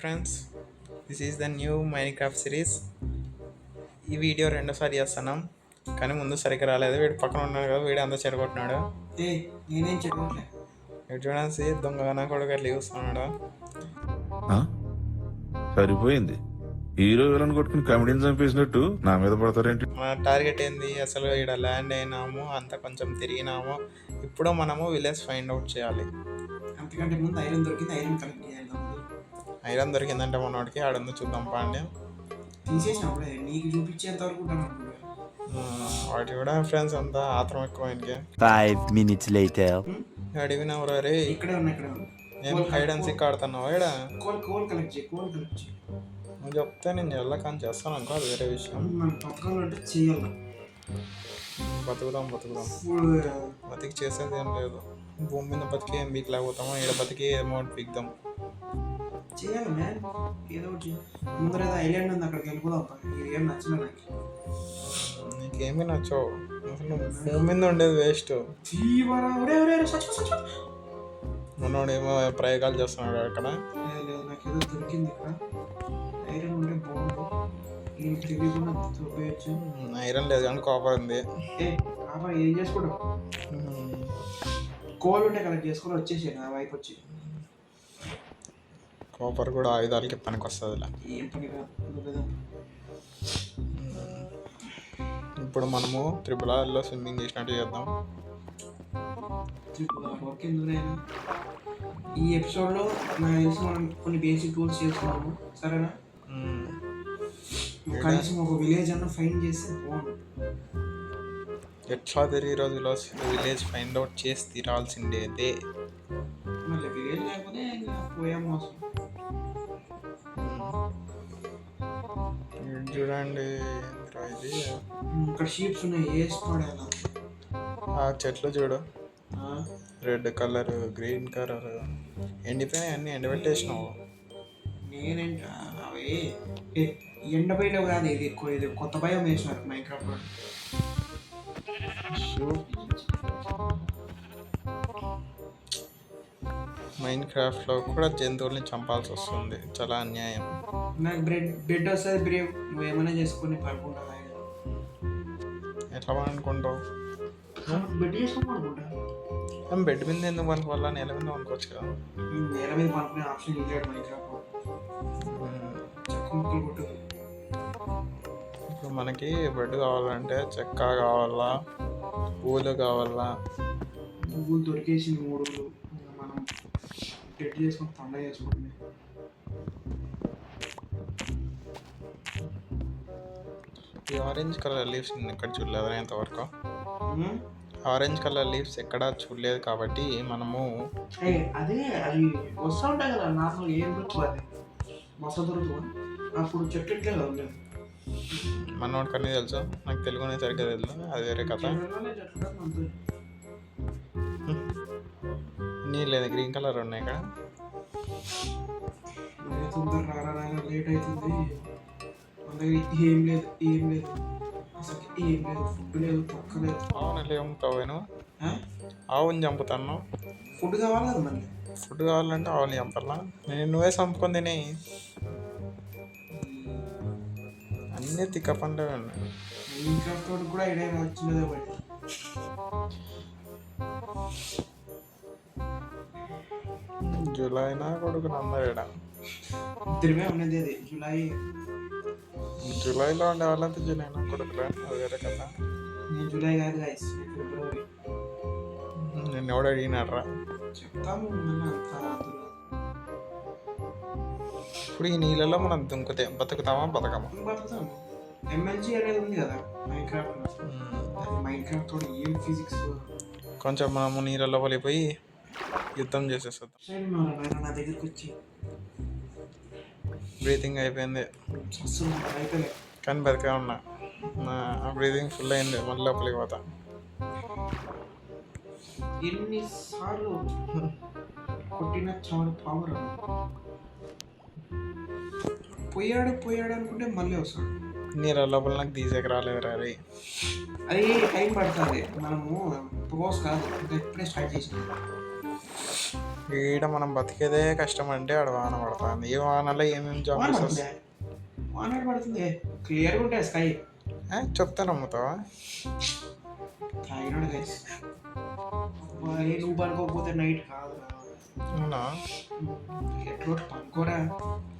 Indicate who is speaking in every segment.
Speaker 1: Friends, this is the new Minecraft series. ఈ video రెండోసారి చేస్తున్నాం, కానీ ముందు సరిగ్గా రాలేదు. వీడు పక్కన ఉన్నాడు కదా, వీడు అంతా చెడగొట్టినాడు.
Speaker 2: నేనేం చెడగొట్టలే.
Speaker 1: వీడు చూడాల్సి దొంగ నా కొడుకు అట్లా చూస్తున్నాడు.
Speaker 3: సరిపోయింది. హీరో విలన్ కొట్టుకుని కమెడీని చంపేసినట్టు నా మీద పడతారేంటి?
Speaker 1: మన టార్గెట్ ఏంది? అసలు ఇక్కడ ల్యాండ్ అయినాము, అంతా కొంచెం తిరిగినాము. ఇప్పుడు మనము విలేజ్ ఫైండ్ అవుట్ చేయాలి.
Speaker 2: అంతకంటే ముందు ఐరన్ దొరికింది, ఐరన్ కలెక్ట్ చేయాలి.
Speaker 1: ఐరన్ దొరికిందంటే మనోడికి ఆడుందో చూద్దాం పాండి.
Speaker 2: తీసేసినప్పుడే నీకు చూపించేంత వరకు
Speaker 1: వాటి కూడా ఫ్రెండ్స్ అంతా ఆత్రం ఎక్కువ ఆయనకి.
Speaker 4: 5 minutes later.
Speaker 1: అడిగినవరా రే?
Speaker 2: ఇక్కడే ఉన్నా, ఇక్కడ
Speaker 1: ఏం హైడ్ అండ్ సీక్ ఆడుతున్నావు? ఇక్కడ
Speaker 2: కోల్ కలెక్ట్ చేయి, కోల్ కలెక్ట్ చేయి.
Speaker 1: నువ్వు చెప్తే నేను వెళ్ళకని చేస్తాను అనుకో, అది వేరే విషయం.
Speaker 2: మన బతకాలంటే చేయాలి.
Speaker 1: బతుకుదాం బతికి చేసేది ఏం లేదు. భూమి మీద బతికి ఏం బీక్ లేకపోతామో, ఇక్కడ బతికి అమౌంట్ పీక్దాం.
Speaker 2: చేయాలి మ్యాన్, ఏదో ఒకటి. ముందర ఏదో ఐలాండ్ ఉంది, అక్కడికి వెళ్ళిపోదాం. ఇది ఏం నచ్చిన నాకు.
Speaker 1: నీకేమీ నచ్చవు అసలు. భూమి మీద ఉండేది వేస్ట్. మనోడు ఏమో ప్రయోగాలు చేస్తున్నాడు అక్కడ.
Speaker 2: నాకు ఏదో దొరికింది ఇక్కడ. ఐరన్ ఉంటే బాగుంది. తెలియకుండా ఉపయోగించు.
Speaker 1: ఐరన్ లేదు కానీ కాపర్ ఉంది.
Speaker 2: కాపర్ ఏం చేసుకోవడం? కోల్ ఉంటే కలెక్ట్ చేసుకొని వచ్చేసి నా వైపు వచ్చి.
Speaker 1: కాపర్ కూడా ఆయుధాలకి పనికి వస్తుంది.
Speaker 2: ఏం పని కాదు.
Speaker 1: ఇప్పుడు మనము త్రిపుల్ ఆర్లో స్విమ్మింగ్ చేసినట్టు చేద్దాం.
Speaker 2: వర్క్ ఎందుకైనా ఈ ఎపిసోడ్లో నాకు తెలిసి మనం కొన్ని బేసిక్ టూల్స్ చేసుకున్నాము, సరేనా? కనీసం ఒక విలేజ్ అన్న ఫైండ్ చేస్తే బాగుంది.
Speaker 1: ఎట్లా తిరిగి రోజులో విలేజ్ ఫైండ్ అవుట్ చేసి తీరాల్సిండేదే.
Speaker 2: మళ్ళీ విలేజ్ లేకపోతే పోయాము అసలు.
Speaker 1: చూడండి ఇది,
Speaker 2: ఇక్కడ షీప్స్ ఉన్నాయి, వేసి పడేలా.
Speaker 1: ఆ చెట్లు చూడు, రెడ్ కలర్, గ్రీన్ కలర్, ఎండిపోయినాయి. అన్నీ ఎండబెట్టేసినావు.
Speaker 2: నేనేంట అవి ఎండబయట కాదు, ఇది ఇది కొత్త భయం వేసినారు మైన్క్రాఫ్ట్.
Speaker 1: మైన్క్రాఫ్ట్లో కూడా జంతువుల్ని చంపాల్సి వస్తుంది, చాలా అన్యాయం.
Speaker 2: నాకు బ్రెడ్ వస్తుంది, బ్రేవ్ నువ్వేమైనా చేసుకొని పడుకుంటా.
Speaker 1: ఎట్లా అనుకుంటావు?
Speaker 2: బెడ్ చేసుకొని పడుకుంటా.
Speaker 1: బెడ్ మీద ఎందుకు పనుకోవాలా? నేల మీద పనుకోవచ్చు కదా.
Speaker 2: నేల మీద పనుకునే ఆప్షన్ ఇవ్వలేడు మైన్క్రాఫ్ట్.
Speaker 1: ఇప్పుడు మనకి బెడ్ కావాలంటే చెక్క కావాలా, పూలు కావాలా?
Speaker 2: పువ్వులు దొరికేసి 3 మనం బెడ్ చేసుకొని పండగ చేసుకుంటుంది.
Speaker 1: ఈ ఆరెంజ్ కలర్ లీవ్స్ ఎక్కడ చూడలేదు ఇంతవరకు. ఆరెంజ్ కలర్ లీవ్స్ ఎక్కడా చూడలేదు కాబట్టి మనము
Speaker 2: అదే అది వస్తూ ఉంటాయి కదా నార్మల్. ఏం రుచి అది మసా దొరుకుతుంది అప్పుడు చెట్టు ఇట్లే కదా.
Speaker 1: మనోడికి అన్నీ తెలుసు, నాకు తెలుగునే సరిగ్గా తెలుసు, అది వేరే కథ. నీళ్ళు లేదు, గ్రీన్ కలర్ ఉన్నాయి ఇక్కడ.
Speaker 2: లేట్ అవుతుంది, మన దగ్గర ఏం లేదు అసలు. ఏం లేదు, ఫుడ్ లేదు, తొక్క లేదు.
Speaker 1: ఆవును చంపుతావు? ఆవుని చంపుతాను.
Speaker 2: ఫుడ్ కావాలి కదా మళ్ళీ.
Speaker 1: ఫుడ్ కావాలంటే ఆవుని చంపాలా? నేను నువ్వే చంపుకొని తిని. అన్నీ తిక్క పండుగ ఉన్నాయి.
Speaker 2: ఇంకా తోడు కూడా ఏదైనా వచ్చినదే ఒకటి.
Speaker 1: జూలై నా కొడుకు నందరేడా?
Speaker 2: ఇద్దరమే ఉన్నది. అది
Speaker 1: జూలైలో ఉండే వాళ్ళంతా జూలై నా కొడుకులే, అది వేరే కదా.
Speaker 2: నేను జూలై కాదు గైస్, ఫిబ్రవరి.
Speaker 1: నేను ఎవడు అడిగినాడ్రా?
Speaker 2: చెప్తాము.
Speaker 1: ఇప్పుడు ఈ నీళ్ళలో మనం దుంకుతే బతుకుతామా బతకమా?
Speaker 2: బతుకుతాము. MLG అనేది ఉంది కదా మైన్క్రాఫ్ట్. మైన్క్రాఫ్ట్ తోడు ఏం ఫిజిక్స్.
Speaker 1: కొంచెం మనము నీళ్ళలో వెళ్ళిపోయి యుద్ధం చేసేస్తాం.
Speaker 2: నా దగ్గరికి వచ్చి
Speaker 1: బ్రీతింగ్ అయిపోయింది కానీ బతికే ఉన్నా. నా బ్రీతింగ్ ఫుల్ అయింది, మళ్ళీ లోపలికి పోతా.
Speaker 2: ఎన్నిసార్లు కొట్టిన చాలు పవర్. పోయాడు అనుకుంటే మళ్ళీ వస్తాడు.
Speaker 1: నీళ్ళ లోపల నాకు తీసేకి రాలేదు రీ.
Speaker 2: అది టైం పడుతుంది. మనము పోస్ కాదు, ఇంకా ఇప్పుడే స్టార్ట్ చేసినాం.
Speaker 1: ఈడ మనం బతికేదే కష్టం అంటే ఆడ వాన పడుతుంది. ఈ వానలో ఏమేమి
Speaker 2: వాన
Speaker 1: జాంబీస్
Speaker 2: పడుతుంది, వాన పడుతుంది, క్లియర్గా ఉంటాయి స్కై.
Speaker 1: చెప్తా నమ్ముతావా?
Speaker 2: తాగినాడు గైస్. నువ్వు పనుకోకపోతే నైట్ కాదు,
Speaker 1: అవునా?
Speaker 2: ఎట్లా పనుకోరా.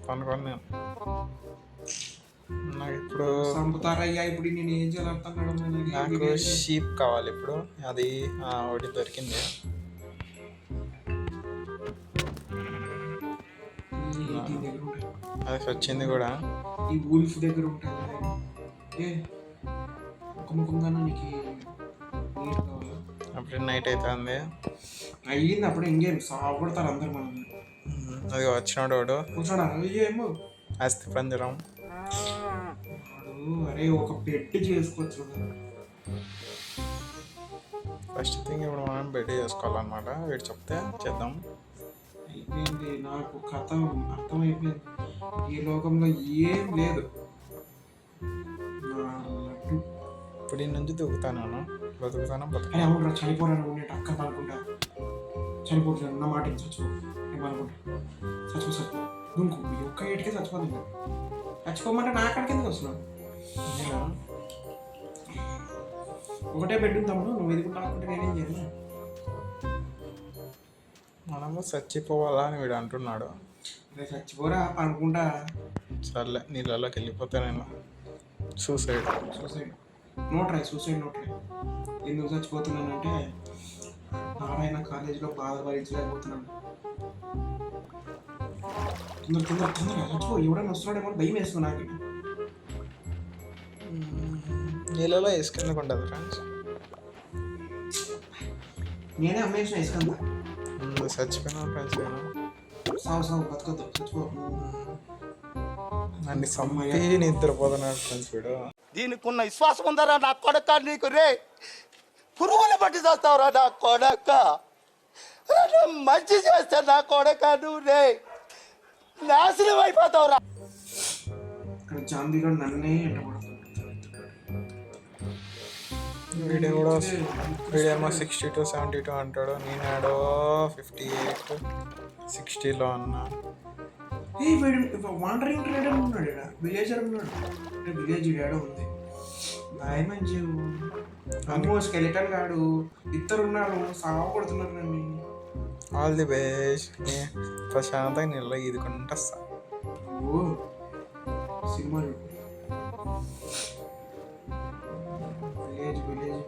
Speaker 1: పనుకోను నేను. నాకు ఇప్పుడు
Speaker 2: చంపుతారయ్యా, ఇప్పుడు నేను ఏం చేయాలి అర్థం కావడం లేదు.
Speaker 1: నాకు షీప్ కావాలి ఇప్పుడు. అది ఒకటి దొరికింది.
Speaker 2: దీని దగ్గర ఉంటాయి,
Speaker 1: అది వచ్చింది కూడా.
Speaker 2: ఈ వూల్ఫ్ దగ్గర ఉంటుంది. ఏ ఒక ముఖంగా నీకు నీరు కావాలా?
Speaker 1: అప్పుడు నైట్ అవుతుంది.
Speaker 2: అయ్యింది అప్పుడు ఇంకేం సాగుపడతారు అందరు మనం.
Speaker 1: అది వచ్చినాడు వాడు.
Speaker 2: కూర్చోడా ఏమో
Speaker 1: అస్థి పంజరం.
Speaker 2: వాడు అరే ఒక పెట్టి చేసుకోవచ్చు కదా.
Speaker 1: ఫస్ట్ థింగ్ ఇప్పుడు మనం బెడ్ చేసుకోవాలన్నమాట. వీడు చెప్తే చేద్దాం.
Speaker 2: అయిపోయింది, నాకు కథ అర్థమైపోయింది. ఈ లోకంలో ఏం లేదు.
Speaker 1: ఇప్పుడు ఈ నుంచి దూకుతాను, బతుకుతాను
Speaker 2: అరే
Speaker 1: బతుకుతాను.
Speaker 2: అవునరా, చనిపోరాను ఉండేట అక్కడ అనుకుంటా. చనిపోతున్నాను నా మాట చచ్చిపో, నేను అనుకుంటా. చచ్చిపో ఇంకో ఒక్క ఏటికే చచ్చిపోతుంది. చచ్చిపోమంటే నా అక్కడికి ఎందుకు వస్తున్నావు? ఒకటే బెడ్ ఉందాము, నువ్వు ఎదుగుంటా అనుకుంటే నేనేం చేయాలి?
Speaker 1: మనము చచ్చిపోవాలా అని వీడు అంటున్నాడు.
Speaker 2: అరే చచ్చిపోరా అనుకుంటా.
Speaker 1: సర్లే, నీళ్ళలోకి వెళ్ళిపోతే నేను suicide.
Speaker 2: No try, suicide no try. ఎందుకు చచ్చిపోతున్నానంటే నారాయణ కాలేజీలో బాధ భరించలేకపోతున్నాను. తొందరగా చచ్చిపో, ఎవడన్నా వస్తున్నాడేమో భయం వేస్తుంది నాకు.
Speaker 1: నీళ్ళలో వేసుకెందుకు ఉంటుంది ఫ్రెండ్స్?
Speaker 2: నేనే అమ్మేసిన వేసుకుందా.
Speaker 1: చచ్చిపోయినా ఫ్రెండ్స్. నేను
Speaker 2: సావు బతకద్దు, చచ్చిపో.
Speaker 1: నన్ను సమ్మయ్యి నిద్రపోతున్నాడు ఫ్రెండ్స్ వీడు.
Speaker 5: దీనికి ఉన్న విశ్వాసం ఉందరా నా కొడక నీకు రే? పురుగులు పట్టి చేస్తావురా నా కొడక. మంచి చేస్తే నా కొడక నువ్వు రే నాశనం అయిపోతావురా.
Speaker 2: ఇక్కడ జాంబీలో నన్నే ఎంటబడుతుంది.
Speaker 1: వీడేమో 62, 72 అంటాడు. నేనాడో 58, 60లో అన్నా.
Speaker 2: వాండరింగ్ ట్రేడర్ ఉన్నాడు, విలేజర్ ఉన్నాడు. అంటే విలేజ్ ఏడో ఉంది. మంచి అమ్మో స్కెలిటన్ గాడు ఇద్దరు ఉన్నాడు, సాగు కొడుతున్నారు నన్ను.
Speaker 1: All the best. ప్రశాంతంగా నీళ్ళ ఈదుకుంటా వస్తా.
Speaker 2: ఓ సినిమా విలేజ్ విలేజ్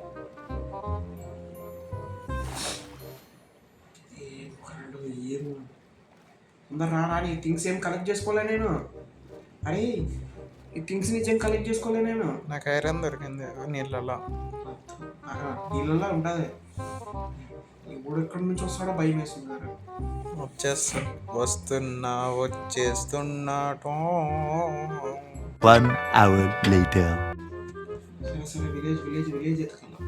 Speaker 2: ఏం కరెంటు ఏం అందరు రాని థింగ్స్ ఏం కలెక్ట్ చేసుకోలే నేను. అరే ఈ థింగ్స్ నుంచి ఏం కలెక్ట్ చేసుకోలే నేను.
Speaker 1: నాకు ఐరన్ దొరికింది నీళ్ళలో.
Speaker 2: నీళ్ళలో ఉంటుంది. ఇప్పుడు ఎక్కడి నుంచి వస్తాడో భయం వేస్తుంది కదా.
Speaker 1: వస్తున్నా వచ్చేస్తున్నా.
Speaker 4: 1 hour later.
Speaker 2: సరే విలేజ్ విలేజ్ విలేజ్ ఎత్తుకెళ్ళాం.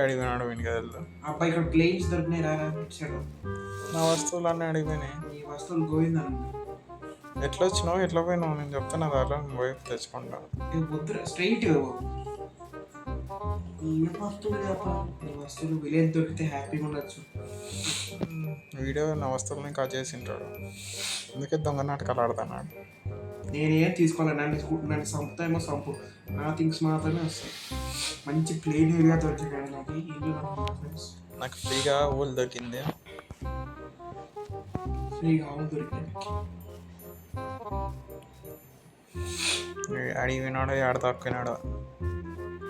Speaker 1: అడిగినాడు వీనికి వెళ్తా.
Speaker 2: అబ్బాయి ఇక్కడ ప్లేన్స్ దొరికినాయి రా ఇచ్చాడు.
Speaker 1: నా వస్తువులన్నీ అడిగిపోయినాయి.
Speaker 2: ఈ వస్తువులు గోవిందను.
Speaker 1: ఎట్లా వచ్చినావు, ఎట్లా పోయినావు? నేను చెప్తాను దాంట్లో పోయి తెచ్చుకుంటా.
Speaker 2: వద్దు స్ట్రైట్ ఈ వస్తువులు చెప్ప. ఈ వస్తువులు విలేజ్ దొరికితే హ్యాపీగా ఉండొచ్చు.
Speaker 1: వీడియో నా వస్తువులని కట్ చేసి ఉంటాడు, అందుకే దొంగ నాటకాలు ఆడుతున్నాడు.
Speaker 2: నేనేం తీసుకోవాలి, నన్ను సంపుతాయేమో సంపు, నా థింగ్స్ మాత్రమే వస్తాయి. మంచి ప్లేన్ ఏరియా దొరికింది నాకు.
Speaker 1: నాకు ఫ్రీగా ఊళ్ళు దొరికింది.
Speaker 2: ఫ్రీగా ఆవులు దొరికింది.
Speaker 1: అడిగినాడు, ఆడ తక్కున్నాడు.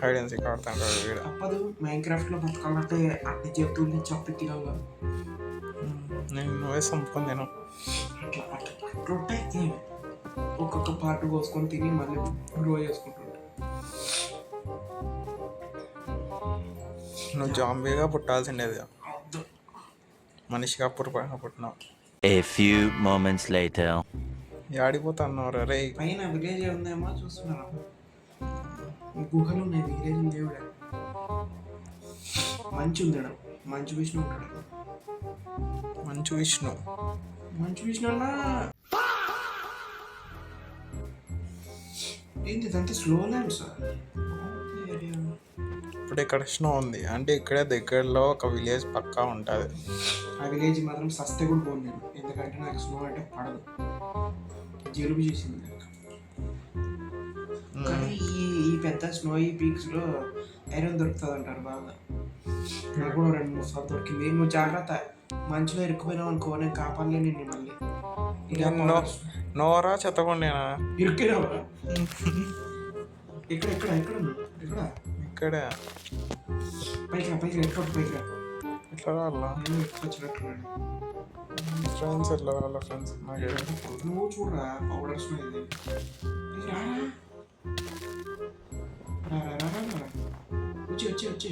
Speaker 1: హైడ్ అండ్ సీక్ ఆడుతాడు వీడు.
Speaker 2: తప్పదు, మైన్క్రాఫ్ట్లో బతకాలంటే అన్ని జంతువుల్ని చంపి తినాలి.
Speaker 1: నేను నువ్వే సంపుకొని తిను.
Speaker 2: అట్లా ఉంటాయి. ఒక్కొక్క పార్ట్ కోసుకొని తిని మళ్ళీ గ్రో చేసుకుంటుంటా.
Speaker 1: నువ్వు జాంబీగా పుట్టాల్సిండేది, మనిషిగా పుట్టినావు.
Speaker 4: A few moments later.
Speaker 1: ఆడిపోతున్నావు రే.
Speaker 2: పైన విలేజ్ ఉందేమో చూస్తున్నాను. గుహలు ఉన్నాయి, విలేజ్ లేవుడా. మంచి ఉందాడు, మంచు విష్ణు ఉంటాడు.
Speaker 1: మంచు విష్ణు
Speaker 2: అన్నా ఏంటి ఇదంతా స్లో ల్యాండ్ సార్.
Speaker 1: ఇప్పుడు ఇక్కడ స్నో ఉంది అంటే ఇక్కడే దగ్గరలో ఒక విలేజ్ పక్కా ఉంటుంది.
Speaker 2: ఆ విలేజ్ మాత్రం సస్తే కూడా పోను నేను, ఎందుకంటే నాకు స్నో అంటే పడదు, జలుబు చేసింది నాకు. కానీ ఈ పెద్ద స్నోయి పీక్స్లో ఐరన్ దొరుకుతుంది అంటారు బాగా. నాకు కూడా 2-3 సార్లు దొరికింది. నువ్వు జాగ్రత్త, మంచిలో ఇరుక్కుపోయినావు అనుకో, నేను కాపాడలేను నిన్ను మళ్ళీ.
Speaker 1: నోరా చెత్తకుండేనా?
Speaker 2: ఇరుక్కుపోయినావా? ఇక్కడ ఇక్కడ ఇక్కడ ఇక్కడ
Speaker 1: ఇక్కడే
Speaker 2: పైకి ఎక్కడ పైకి
Speaker 1: ఎట్లా రావాలా
Speaker 2: నేను ఎక్కొచ్చినట్టున్నాను.
Speaker 1: ఫ్రెండ్స్ ఎట్లా రావాలా ఫ్రెండ్స్? నాకు
Speaker 2: నువ్వు చూడరా పౌడర్స్ ఇది వచ్చి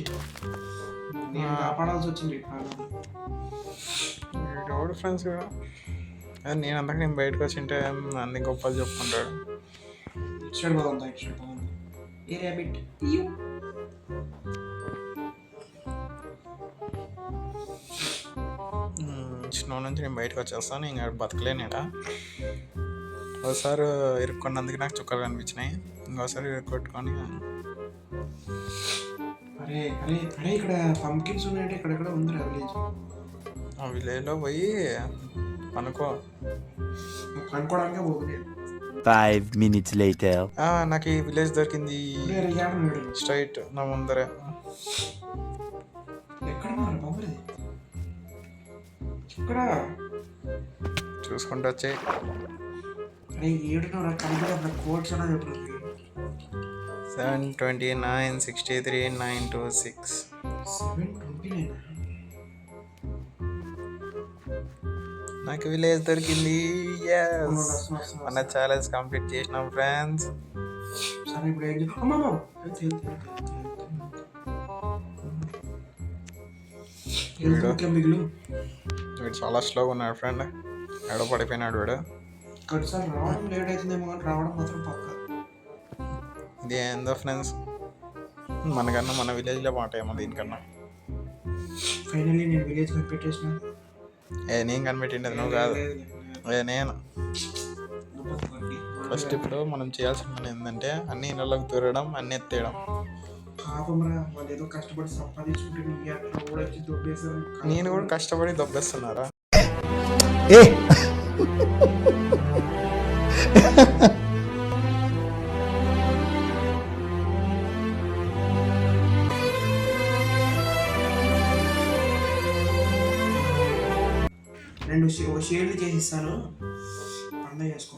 Speaker 2: నేను కాపాడాల్సి వచ్చింది.
Speaker 1: ఎవడు ఫ్రెండ్స్ కూడా నేను అంతకు నేను బయటకు వచ్చింటే అన్ని గొప్పలు చెప్పుకుంటాడు.
Speaker 2: ఇటు పోదా ఏ ర్యాబిట్
Speaker 1: స్నో నుంచి నేను బయటకు వచ్చేస్తాను. ఇంకా బతకలేను ఇక్కడ. ఒకసారి ఇరుక్కున్నందుకు నాకు చుక్కలు కనిపించినాయి, ఇంకోసారి ఇరుక్కొట్టుకొని
Speaker 2: అరే అరే అరే ఇక్కడ పంకిన్స్ ఉన్నాయంటే ఇక్కడెక్కడ ఉంది విలేజ్.
Speaker 1: ఆ విలేజ్లో పోయి
Speaker 2: అనుకోవడానికే పోతుంది.
Speaker 4: 5 minutes later.
Speaker 1: నాకు ఈ విలేజ్ దొరికింది స్ట్రైట్ నా ముందరే.
Speaker 2: ఎక్కడ బాబులేదు ఇక్కడ
Speaker 1: చూసుకుంటూ వచ్చే.
Speaker 2: అరే 7 కనిపించే కోడ్స్ అనేది ఎప్పుడు
Speaker 1: 729 63 926.
Speaker 2: 729
Speaker 1: నాకు విలేజ్ దొరికింది. మన ఛాలెంజ్ కంప్లీట్ చేసినాం ఫ్రెండ్స్.
Speaker 2: సరే ఇప్పుడు ఏం అమ్మమ్మ
Speaker 1: వీడు చాలా స్లోగా ఉన్నాడు ఫ్రెండ్, ఎడో పడిపోయినాడు వీడు.
Speaker 2: సార్ రావడం లేట్ అవుతుందేమో కానీ రావడం మాత్రం పక్క.
Speaker 1: ఇది ఏందో ఫ్రెండ్స్, మనకన్నా మన విలేజ్లో మాట ఏమో దీనికన్నా.
Speaker 2: ఫైనల్లీ నేను విలేజ్ కనిపెట్టేసిన.
Speaker 1: నేను కనిపెట్టిండేది నువ్వు కాదు, నేను. ఫస్ట్ ఇప్పుడు మనం చేయాల్సిన పని ఏంటంటే అన్ని ఇళ్ళలోకి తూరడం, అన్ని ఎత్తేయడం.
Speaker 2: పాపంరా వాళ్ళు ఏదో కష్టపడి సంపాదించుకుంటే నీ అట్లా కూడా వచ్చి దొబ్బేశారు.
Speaker 1: నేను కూడా కష్టపడి దొబ్బేస్తున్నారా?
Speaker 2: రెండు షేడ్లు చేసిస్తాను, పండుగ చేసుకో.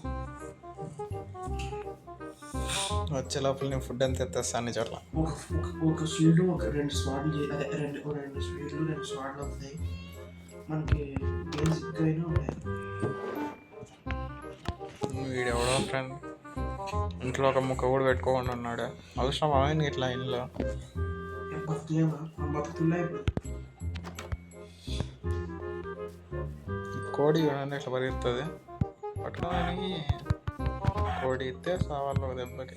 Speaker 1: వచ్చే లోపల నేను ఫుడ్ అంతా ఎత్తేస్తాను చోట్ల.
Speaker 2: ఒక షీల్డ్ ఒక 2 స్వాడ్లు అదే 2 స్వీట్లు 2 స్వాడ్లు వస్తాయి మనకి. బేసిక్ అయినా ఉన్నాయి.
Speaker 1: వీడెవడో ఫ్రెండ్ ఇంట్లో ఒక ముక్క కూడా పెట్టుకోకుండా ఉన్నాడు. అవసరం అయింది ఇట్లా ఇంట్లో
Speaker 2: బతుకులేమా? బతుకుతున్నా ఇప్పుడు.
Speaker 1: కోడి చూడండి ఎట్లా పరిగెత్తుంది. పట్టుకోడానికి కోడి ఇస్తే సావాళ్ళు ఒక దెబ్బకి.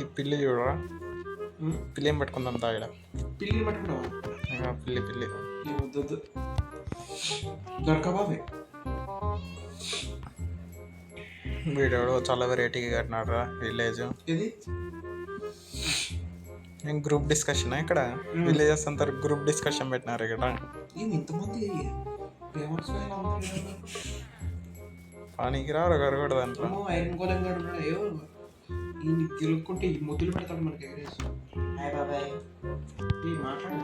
Speaker 1: ఈ పిల్లి చూడరా, పిల్లి ఏం పట్టుకుందాం తాగిడ.
Speaker 2: పిల్లి పట్టుకున్నావా?
Speaker 1: పిల్లి
Speaker 2: వద్దు దొరకబాబే.
Speaker 1: వీడెవడో చాలా వెరైటీగా కట్టినాడు రా విలేజ్.
Speaker 2: ఇది
Speaker 1: నేను గ్రూప్ డిస్కషన్ ఇక్కడ విలేజెస్ అంతా గ్రూప్ డిస్కషన్ పెట్టినారు ఇక్కడ.
Speaker 2: ఇంతమంది
Speaker 1: పానీకి రారు గారు కూడా దాంట్లో.
Speaker 2: ఐరన్ గోళం గారు ఉన్నాడు. అయ్యో ఈ గెలుక్కుంటే ఈ ముద్దులు పెడతాడు మనకి ఎగరేసి. హాయ్ బాబాయ్ మాట్లాడు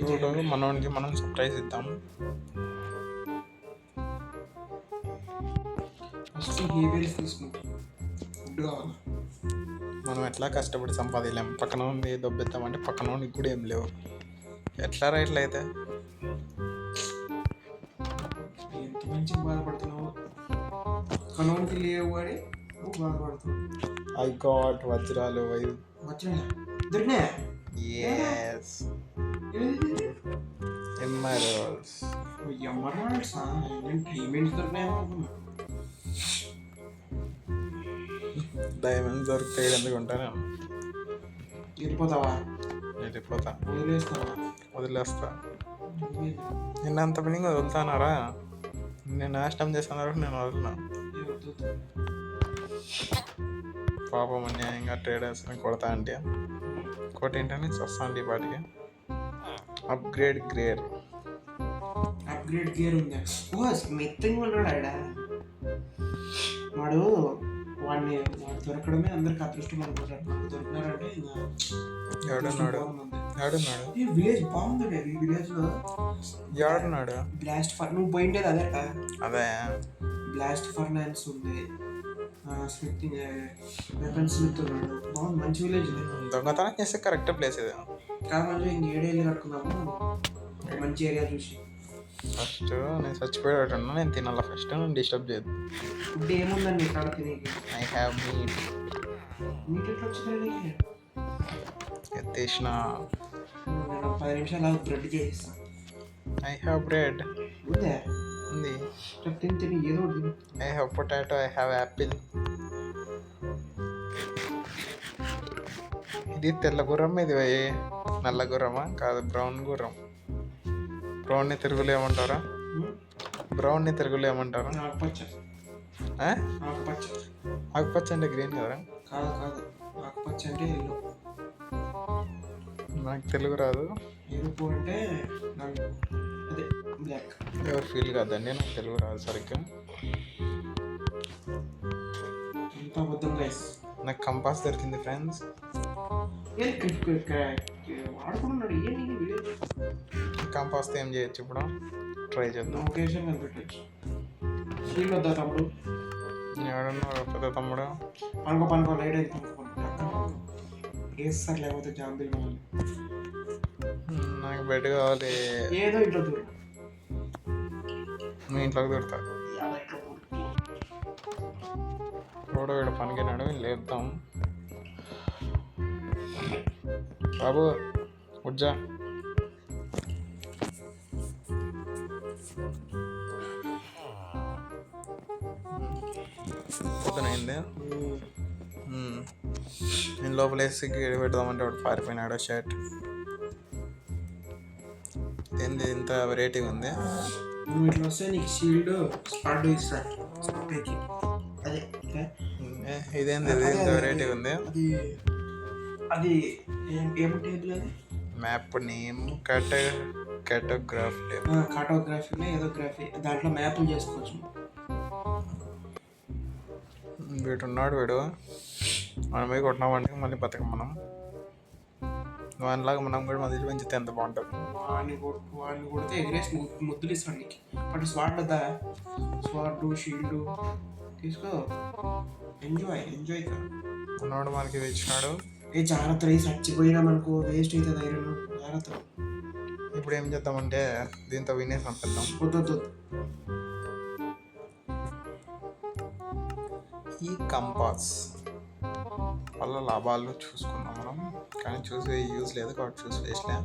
Speaker 1: చూడు మనోనికి మనం సర్ప్రైజ్ ఇద్దాం.
Speaker 2: ఫస్ట్ హేబేరీస్ తీసుకుంటాం, ఫుడ్ కావాలి.
Speaker 1: మనం ఎట్లా కష్టపడి సంపాదించలేం. పక్కన ఉంది దొబ్బెత్తామంటే పక్కన వాడికి కూడా ఏం లేవు. ఎట్లా రైట్లు అయితే
Speaker 2: ఎంత మంచిగా బాధపడుతున్నావు. కనోనికి లేవు వాడి నువ్వు బాధపడుతున్నావు.
Speaker 1: ఐ గాట్ వజ్రాలు
Speaker 2: దొరికినాయా?
Speaker 1: Yes emeralds.
Speaker 2: ఎమరాల్డ్సా? నేను డైమండ్స్ దొరికినాయేమో అనుకున్నా.
Speaker 1: డైమండ్స్ దొరికితే ఎందుకు ఉంటాను.
Speaker 2: వెళ్ళిపోతావా?
Speaker 1: వెళ్ళిపోతా.
Speaker 2: వదిలేస్తావా?
Speaker 1: వదిలేస్తా. నిన్న అంత బిల్డింగ్ వదులుతున్నారా? నేను నాశనం చేస్తున్నారు, నేను వదులున్నా. పాపం అన్యాయంగా ట్రేడర్స్ని కొడతా అంటే కొట్టేంటని వస్తాండి వాటికి. అప్గ్రేడ్ గేర్
Speaker 2: ఉంది. ఓ మెత్తగా ఉన్నాడు ఆడ. వాడు దొరకడమే అందరికి అదృష్టం అనుకుంటాడు. నాకు దొరికినారంటే
Speaker 1: ఎవడున్నాడు?
Speaker 2: ఈ విలేజ్ బాగుంది. ఈ విలేజ్ లో
Speaker 1: ఎవడున్నాడు?
Speaker 2: బ్లాస్ట్ ఫర్ నువ్వు పోయిండేది అదే
Speaker 1: అదే
Speaker 2: బ్లాస్ట్ ఫర్నాన్స్ ఉంది. స్మిత్ వెపన్స్ ఉన్నాడు. బాగుంది, మంచి విలేజ్ ఇది.
Speaker 1: దొంగతనం చేస్తే కరెక్ట్ ప్లేస్ ఇది.
Speaker 2: కాబట్టి ఇంక 7 ఏళ్ళు కట్టుకున్నాము మంచి ఏరియా చూసి.
Speaker 1: ఫస్ట్ నేను చచ్చిపోయేటట్టున్నా, నేను తినాలా ఫస్ట్, నేను డిస్టర్బ్ చేయదు.
Speaker 2: ఫుడ్ ఏముందండి ఇక్కడ తినేకి?
Speaker 1: I have meet.
Speaker 2: మీట్ ఎట్లా వచ్చిందండి?
Speaker 1: ఎత్తేసిన.
Speaker 2: నేను 10 నిమిషాలు బ్రెడ్ చేయిస్తాను.
Speaker 1: ఐ హ్యావ్ బ్రెడ్
Speaker 2: ఉందే
Speaker 1: ఉంది.
Speaker 2: తిని ఏదో ఒకటి.
Speaker 1: I have potato, I have Apple. ఇది తెల్ల గుర్రం, ఇది నల్ల గుర్రమా? కాదు, బ్రౌన్ గుర్రం. బ్రౌన్ని తెలుగులో ఏమంటారా? బ్రౌన్ని తెలుగులో ఏమంటారా?
Speaker 2: ఆకుపచ్చ. ఆకుపచ్చ.
Speaker 1: ఆకుపచ్చ అంటే గ్రీన్ కదా?
Speaker 2: కాదు ఆకుపచ్చ అంటే ఎల్లో.
Speaker 1: నాకు తెలుగు రాదు.
Speaker 2: ఎరుపు అంటే అదే బ్లాక్.
Speaker 1: ఎవరు ఫీల్ కాదండి, నాకు తెలుగు రాదు సరిగ్గా.
Speaker 2: ఎంత అబద్ధం గైస్.
Speaker 1: నాకు కంపాస్ దొరికింది ఫ్రెండ్స్.
Speaker 2: వాడుకున్నాడు ఏంటి విలేజ్.
Speaker 1: కంపాస్తో ఏం చేయొచ్చు ఇప్పుడు? ట్రై చేద్దాం.
Speaker 2: లొకేషన్ కనిపెట్టచ్చు. షీల్డ్ వద్దా తమ్ముడు?
Speaker 1: ఎవడన్నాడు పెద్ద తమ్ముడు?
Speaker 2: పనుకో లైట్ అయితే వేస్తారు, లేకపోతే జాంబీలు కావాలి.
Speaker 1: నాకు బెడ్ కావాలి.
Speaker 2: ఏదో ఇంట్లో దూరం.
Speaker 1: మీ ఇంట్లోకి దొరుకుతా. ఎవడో వీడు పనికినాడు, లేపుతాం. బాబు ఉజ్జా. పొద్దునైంది. నేను లోపల వేసి గేడి పెడదామంటే వాడు పారిపోయినాడు. షర్ట్ ఏంది ఇంత వెరైటీగా ఉంది?
Speaker 2: నువ్వు ఇట్లా వస్తే నీకు షీల్డ్ స్పాట్ ఇస్తారు. అదే
Speaker 1: ఇదేంది ఇంత వెరైటీగా ఉంది?
Speaker 2: అది ఏమిటి? అది
Speaker 1: మ్యాప్ నేమ్ కార్టోగ్రాఫీ.
Speaker 2: కార్టోగ్రఫీలో ఏదో గ్రఫీ, దాంట్లో మ్యాప్లు చేసుకోవచ్చు.
Speaker 1: వీడు ఉన్నాడు, వీడు మనం పోయి కొట్టినామంటే మళ్ళీ బతకం మనం. వానిలాగా మనం కూడా మధ్యలో పెంచితే ఎంత బాగుంటుంది.
Speaker 2: వాడిని కొడితే ఎగరేసి ముద్దులు ఇస్తాడు నీకు. బట్ స్వాట్ వద్దా? స్వాట్ షీల్డ్ తీసుకో, ఎంజాయ్
Speaker 1: ఉన్నాడు మనకి ఇచ్చినాడు.
Speaker 2: జాగ్రత్త రేసి చచ్చిపోయినామనుకో వేస్ట్ అవుతుంది ఐరన్. జాగ్రత్త.
Speaker 1: ఇప్పుడు ఏం చేద్దామంటే దీంతో వినేసి పంపిద్దాం.
Speaker 2: వద్దు.
Speaker 1: ఈ కంపాస్ వల్ల లాభాలు చూసుకున్నాం మనం, కానీ చూసి యూజ్ లేదు కాబట్టి చూసి వేసలే.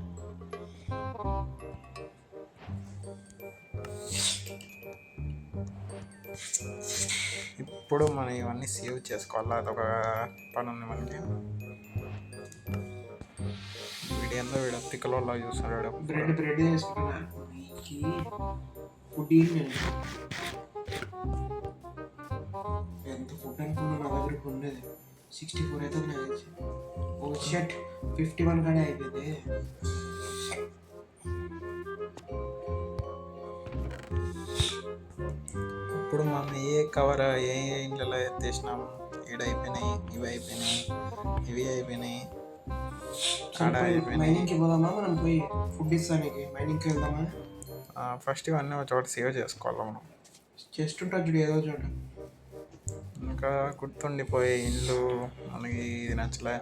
Speaker 1: ఇప్పుడు మనం ఇవన్నీ సేవ్ చేసుకోవాలి, అదొక పని ఉంది మనకి. వీడియోలో వీడు తిక్కలో చూస్తున్నాడు.
Speaker 2: బ్రెడ్ చేసుకున్నా ఫుడ్ ఎంత ఫుడ్ అనుకున్నా నా దగ్గరికి ఉండేది 64 అయితే నాకు ఓ షర్ట్ 51 కానీ అయిపోయింది.
Speaker 1: ఇప్పుడు మనం ఏ కవర్ ఏ ఇంట్లో ఎత్తేసినాం, ఈడైపోయినాయి, ఇవి అయిపోయినాయి.
Speaker 2: మైనింగ్కి పోదామా? మనం పోయి ఫుడ్ ఇస్తానికి మైనింగ్కి వెళ్దామా?
Speaker 1: ఫస్ట్ ఇవన్నీ ఒక చోట సేవ్ చేసుకోవాలి మనం.
Speaker 2: చెస్ట్ ఉంటుంది చూడు ఏదో చోట.
Speaker 1: ఇంకా గుర్తుండిపోయే ఇల్లు మనకి. ఇది నచ్చలే,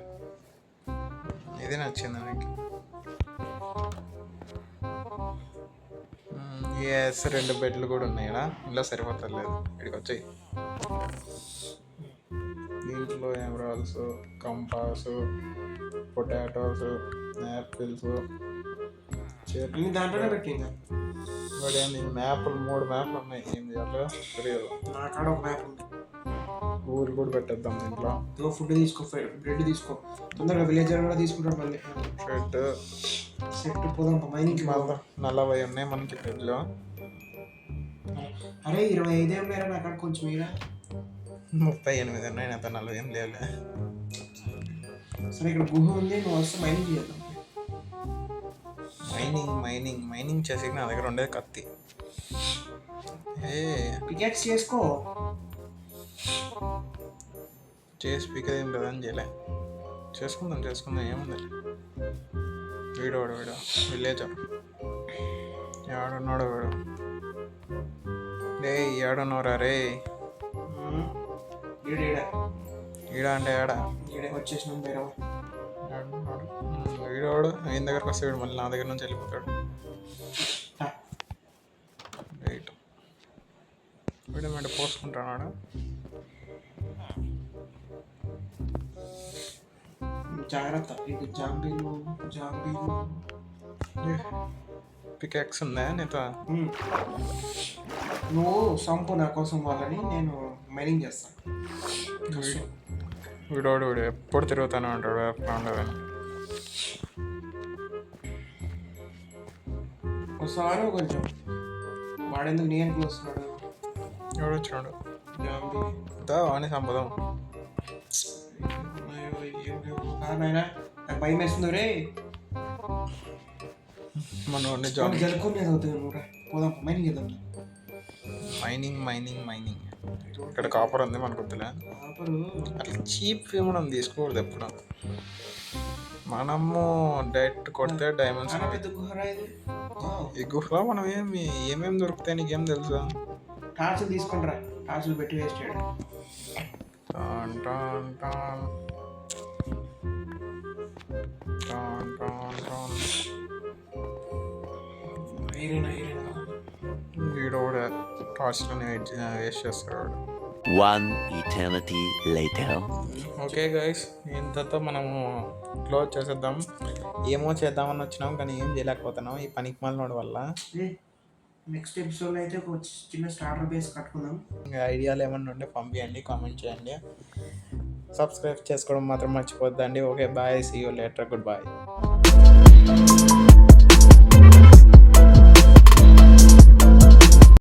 Speaker 1: ఇది నచ్చింది మనకి. ఎస్ 2 బెడ్లు కూడా ఉన్నాయి ఇక్కడ. ఇంట్లో సరిపోతలేదు, ఇక్కడికి వచ్చాయి. దీంట్లో ఎమరాల్స్, కంపాస్, పొటాటోస్, యాపిల్స్
Speaker 2: దాంట్లోనే పెట్టిందా?
Speaker 1: ఇంకోటి ఏంది, మ్యాప్లు 3 మ్యాప్లు ఉన్నాయి. ఏం చేయాలో తెలియదు.
Speaker 2: నా కాడ ఒక మ్యాప్ ఉంది.
Speaker 1: ఊరు కూడా పెట్టేద్దాం దీంట్లో.
Speaker 2: ఫుడ్ తీసుకో, బ్రెడ్ తీసుకో, తొందరగా విలేజర్ కూడా తీసుకుంటాడు మళ్ళీ.
Speaker 1: షర్ట్
Speaker 2: సెట్ పోదాం మైనింగ్కి
Speaker 1: మళ్ళీ 40 ఉన్నాయి మనకి ఫ్రిడ్జ్లో.
Speaker 2: అరే 25 ఉన్నారా నాకు అక్కడ కొంచెం మీరా
Speaker 1: 38 ఉన్నాయి, నాతో 40 ఏం లేవులే.
Speaker 2: సరే ఇక్కడ గుహ ఉంది, నువ్వు వస్తే మైనింగ్ చేద్దాం.
Speaker 1: మైనింగ్ చేసి నా దగ్గర ఉండేది కత్తి.
Speaker 2: పికెట్స్ చేసుకో.
Speaker 1: చేసి పీకేది ఏం లేదని చేయలే. చేసుకుందాం ఏముంది. వీడు విలేజర్ ఏడున్నాడు వీడు. రే ఏడున్నారా రే? ఈడ అంటే ఏడా
Speaker 2: వచ్చేసినాం బైరవ.
Speaker 1: వీడోడు ఈయన దగ్గరకు వస్తే వీడు మళ్ళీ నా దగ్గర నుంచి వెళ్ళిపోతాడు. రైట్ వీడు మీద పోసుకుంటాడు.
Speaker 2: జాగ్రత్త, ఇది జాంబీలు.
Speaker 1: పికాక్స్ ఉందా నీతో?
Speaker 2: నువ్వు సంపు నా కోసం వాళ్ళని, నేను మైనింగ్ చేస్తాను.
Speaker 1: వీడు ఎప్పుడు తిరుగుతానే ఉంటాడు ఉండదని.
Speaker 2: వస్తాను కొంచెం. వాడెందుకు నీ వెనక్కి వస్తున్నాడు?
Speaker 1: ఎవడు వచ్చినాడు?
Speaker 2: జాంబీ
Speaker 1: వాడిని సంపదాం.
Speaker 2: నాయనా నాకు భయం వేస్తుంది రే.
Speaker 1: మన జాబ్
Speaker 2: జలుకునేది అవుతుంది. నువ్వు పోదాం మైనింగ్ చేద్దాం.
Speaker 1: మైనింగ్ ఇక్కడ కాపర్ ఉంది మనకు వద్దులే. అట్లా చీప్ మనం తీసుకోకూడదు ఎప్పుడు. మనము డైరెక్ట్ కొడితే డైమండ్స్. ఈ గుహలో మనం ఏమేమి దొరుకుతాయి నీకేం తెలుసా?
Speaker 2: టార్చులు తీసుకుంటారా? టార్చులు పెట్టి వేస్ట్ చేయడం.
Speaker 1: వీడు కూడా టార్చ్లోనే వేస్ట్ చేస్తాడు.
Speaker 4: One eternity later.
Speaker 1: Okay guys, ఇంతతో మనము క్లోజ్ చేసేద్దాం. ఏమో చేద్దామని వచ్చినాం కానీ ఏం చేయలేకపోతున్నాం ఈ పనికి మాలినోడి వల్ల.
Speaker 2: నెక్స్ట్ ఎపిసోడ్లో అయితే ఒక చిన్న స్టార్టర్ బేస్ కట్టుకుందాం.
Speaker 1: ఇంకా ఐడియాలు ఏమన్నా ఉంటే పంపించండి, కామెంట్ చేయండి. సబ్స్క్రైబ్ చేసుకోవడం మాత్రం మర్చిపోద్దండి. Okay bye, see you later, good bye.